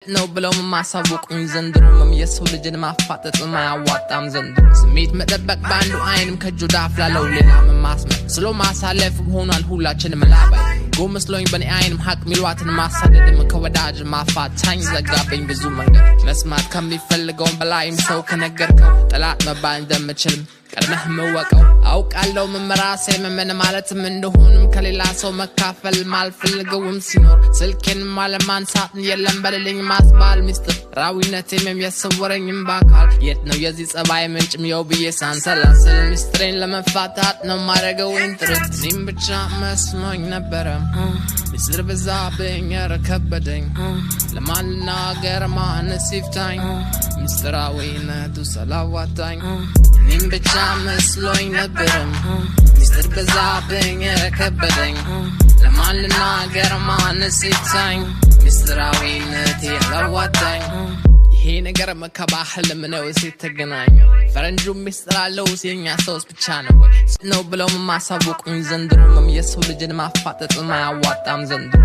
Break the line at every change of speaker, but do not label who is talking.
ነው ብለው ማሳወቁኝ ዘንድሮም የሰው ልጅን ማፋጠጥ ማያዋጣም ዘንድሮ ስሜት መጠበቅ ባንዱ አይንም ከጆዳፍ ላለው ሌላ ማስመር ስሎ ማሳለፍ ሆኗል ሁላችንም ላባይ ጎመስሎኝ በኔ አይንም ሐቅ ሚሏትን ማሳደድም ከወዳጅ ማፋታኝ ዘጋበኝ ብዙ መንገድ መስማት ከሚፈልገው በላይም ሰው ከነገርከው ጠላት መባል እንደምችልም ቀድመህ መወቀው አውቃለሁ መመራሴ ምን ማለትም እንደሆነም ከሌላ ሰው መካፈል ማልፈልገውም ሲኖር ስልኬን ማለማንሳት የለም በልልኝ ማስባል ሚስጥር ራዊነቴም የሰወረኝም ባካል የት ነው የዚህ ጸባይ ምንጭም የው ብዬ ሳንሰላስል ሚስጥሬን ለመፋታት ነው ማረገው ኢንትረስት ኒም ብቻ መስሎኝ ነበረ ሚስጥር በዛብኝ ረከበደኝ ለማናገር ማንስ ይፍታኝ ሚስጥራዊነቱ ሰላዋታኝ ኒም ብቻ መስሎኝ ነበረ ሚስጥር በዛብኝ ረከበደኝ ለማናገር ማንስ ይፍታኝ ሚስጥራዊነቱ ሰላዋታኝ ይሄ ነገር መከባህል ምነው ሲተገናኝ ፈረንጁ ሚስጥራለው ሲኛ ሰውስ ብቻ ነው ብለው ማሳወቁኝ ዘንድሮም የሰው ልጅን ማፋጠጥ ማያዋጣም ዘንድሮ